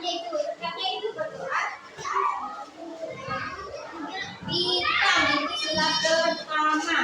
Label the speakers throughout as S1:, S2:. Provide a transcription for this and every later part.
S1: itu berdoa bintang itu sila pertama.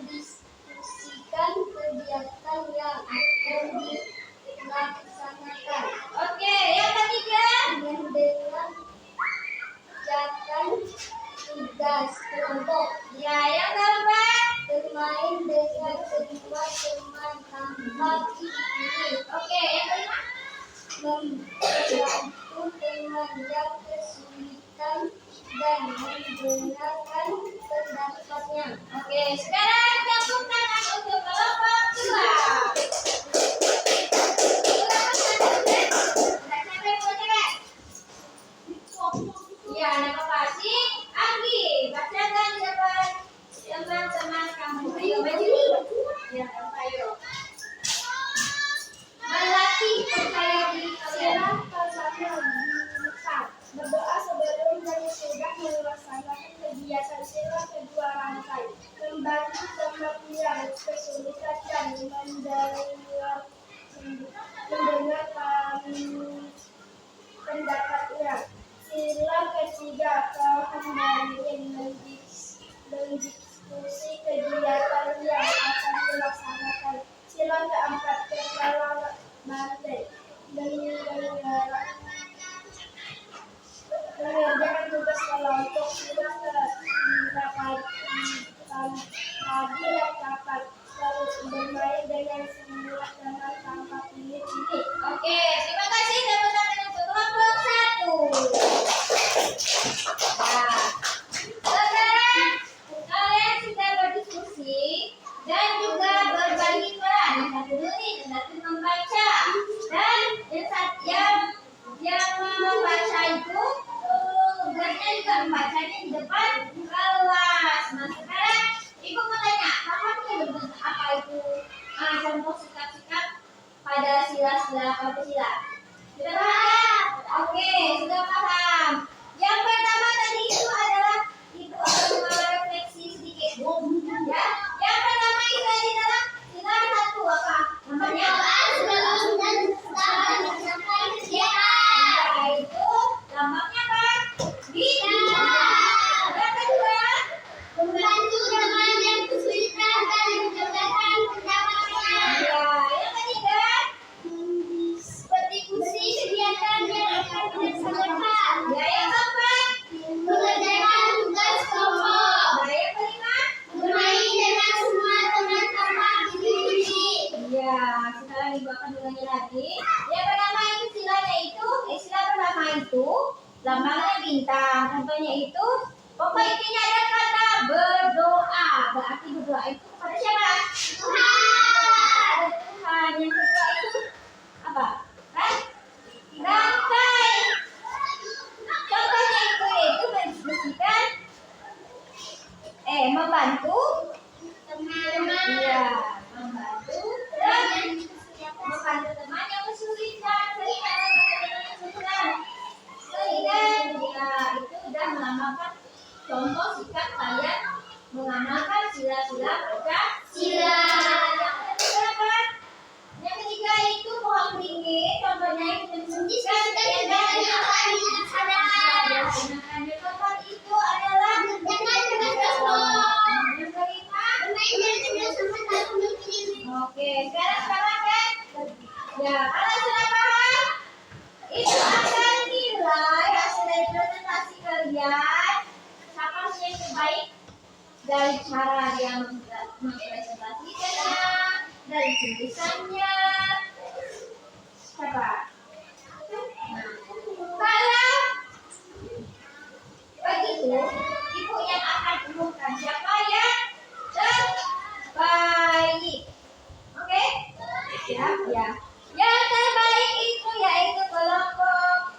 S1: mendiskusikan kegiatan yang akan dilaksanakan. Oke, yang ketiga mengerjakan tugas kelompok. Ya, yang keempat bermain dengan kedua teman tanpa dipilih. Oke, yang kelima membantu teman yang kesulitan dan mendengarkan pendapatnya. Oke, sekarang campur tangan untuk kelompok dua. Ya, nama pasti Anggi. Bacakan di depan teman-teman kamu. Ayo baju. Ya, ayo. Melatih percaya diri kalian. Berdoa sebelum dan sudah melaksanakan kegiatan sila kedua rangkai. Membantu teman yang kesulitan dan mendengarkan pendapatnya. Sila ketiga kembali mendiskusi kegiatan yang akan dilaksanakan. Sila keempat kepala banteng mengerjakan tugas kelompok. Sila ke-8 tadi dapat bermain dengan semua teman tanpa pilih-pilih. Oke, terima kasih tepuk tangan untuk kelompok 1. Nah, sekarang kalian sudah berdiskusi dan juga berbagi peran. Yang satu menulis, yang satu membaca, dan yang membaca itu tugasnya juga membacanya di depan kelas. Nah, sekarang ibu mau tanya, paham belum apa itu contoh sikap-sikap pada sila-sila Pancasila? Sudah paham? Oke, sudah paham. Yang pertama tadi itu adalah itu akan merefleksi sedikit, ya. Yang pertama itu adalah sila 1 apa? Namanya itu lambangnya apa? Bintang. Yang kedua, membantu teman yang kesulitan dan mendengarkan pendapatnya. Ya, yang ketiga, berdiskusi kegiatan yang akan dilaksanakan. Ya, yang keempat, mengerjakan tugas kelompok. Nah, yang kelima, bermain dengan semua teman tanpa dipilih. Ya, sekarang ibu akan ulangi lagi. Yang pertama itu sila pertama itu lambangnya bintang. Contohnya itu pokok intinya ada kata berdoa. Berarti berdoa itu kepada siapa? Tuhan. Tuhan. Yang kedua itu apa? Rangkai. Contohnya itu mendiskusikan membantu teman. Iya, membantu teman yang kesulitan sehingga ya itu sudah melambangkan contoh sikap kalian mengamalkan sila-sila Pancasila. Yang ketiga itu pohon beringin. Contohnya itu mendiskusikan kegiatan yang akan dilaksanakan. Yang keempat itu adalah mengerjakan tugas kelompok. Yang kelima bermain dengan semua teman tanpa dipilih. Oke, sekarang kan? Ya, kalau sudah paham, itu akan nilai hasil dari presentasi kalian. Siapa sih yang terbaik dari cara dia mempresentasikannya, dari tulisannya? Siapa? Nah, kalau begitu, ibu yang akan umumkan siapa yang terbaik. Oke? Siap ya. Yang terbaik itu yaitu kelompok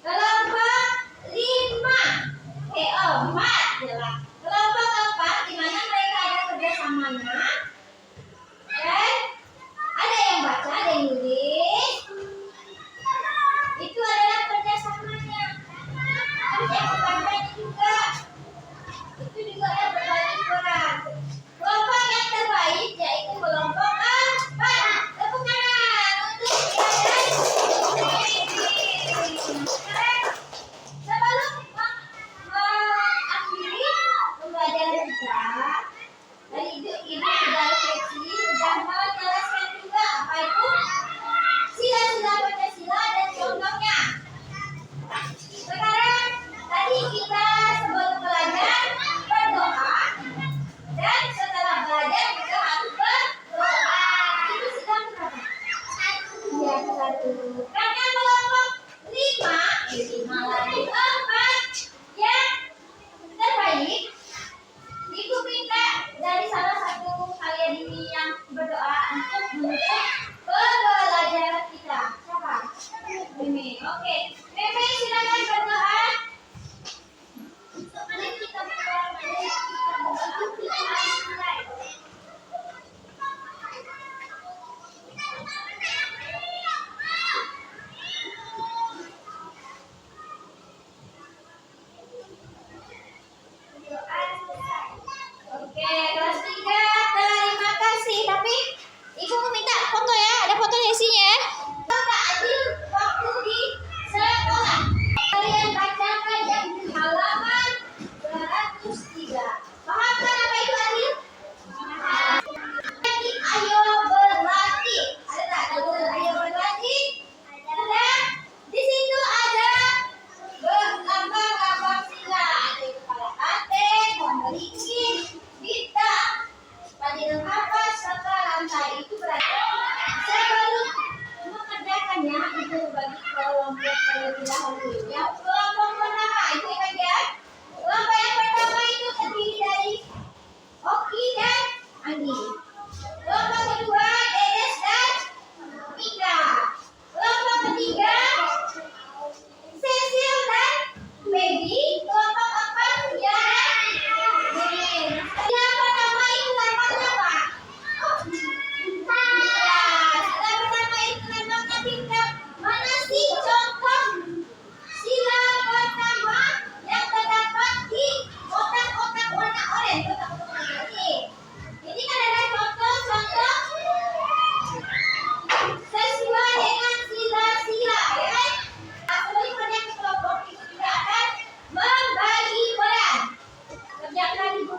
S1: kelompok 5. Oke, 4 adalah kelompok 4 di mana mereka ada kerjasamanya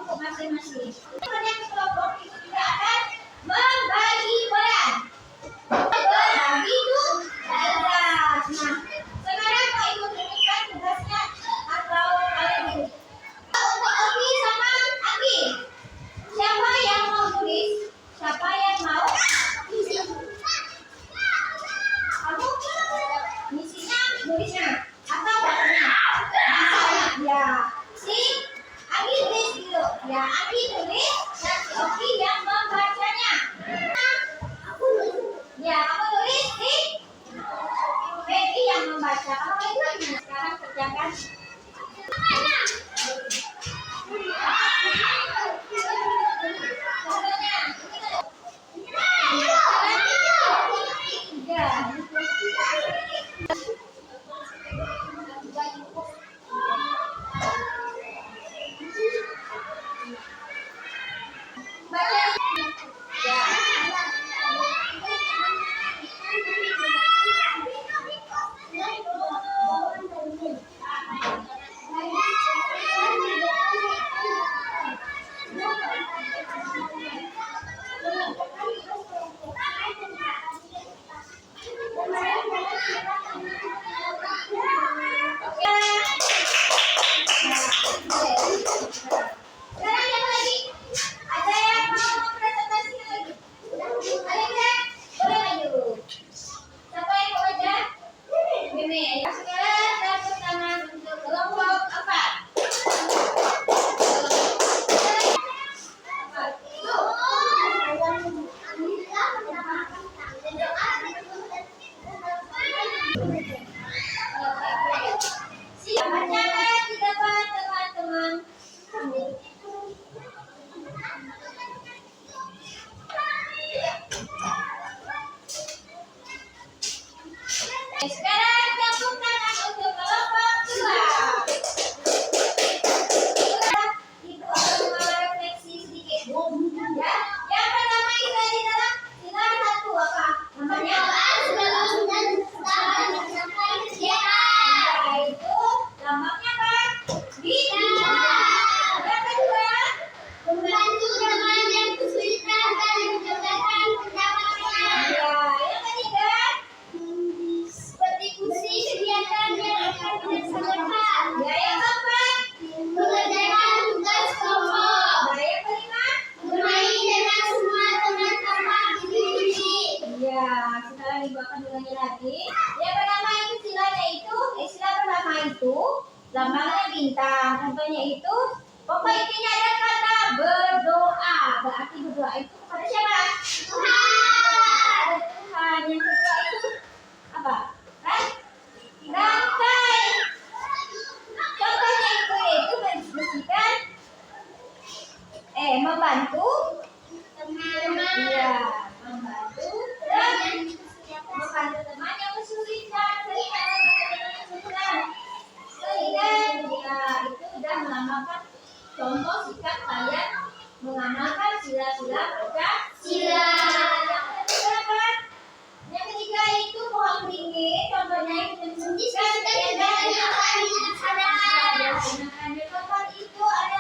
S1: buku masing-masing. Kemudian kelompok itu juga akan membagi peran. Berbagi tugas. Nah, sekarang Pak Ibu tunjukkan tugasnya atau kalian ini. Untuk Oki sama Aki. Siapa yang mau tulis? Siapa yang mau? Kamu misinya tulisnya atau bacanya? Ya, si Aki tulis dulu. Ya, Aki tulis dan si Oki yang membacanya. Ya, kamu tulis si Peggy yang membaca. Kamu itu sekarang kerjakan. Sekarang tepuk tangan untuk kelompok 2. Ibu akan merefleksi sedikit. Ya, yang pertama itu di dalam sinar satu apa? Namanya itu lambangnya apa? Bintang. Yang kedua, membantu teman yang kesulitan dan menyediakan pendapatnya. Ya, yang ketiga, seperti kursi kegiatan yang akan dilaksanakan. Ya, yang keempat, mengerjakan tugas kelompok. Nah, yang kelima, bermain dengan semua teman-teman di sini. Ya, sekarang Ibu akan ulangi lagi. Yang pertama itu silanya itu, sila pertama itu lambangnya bintang. Contohnya itu, pokok intinya ada kata berdoa. Berarti berdoa itu kepada siapa? Tuhan. Tuhan. Yang kedua itu apa? Lantai. Contohnya itu membersihkan, membantu teman. Ya, membantu teman yang kesulitan. Sehingga ya itu sudah melambangkan contoh sikap kalian mengamalkan sila-sila Pancasila. Yang ketiga itu pohon beringin. Contohnya itu menunjukkan kegiatan yang akan dilaksanakan. Yang keempat itu ada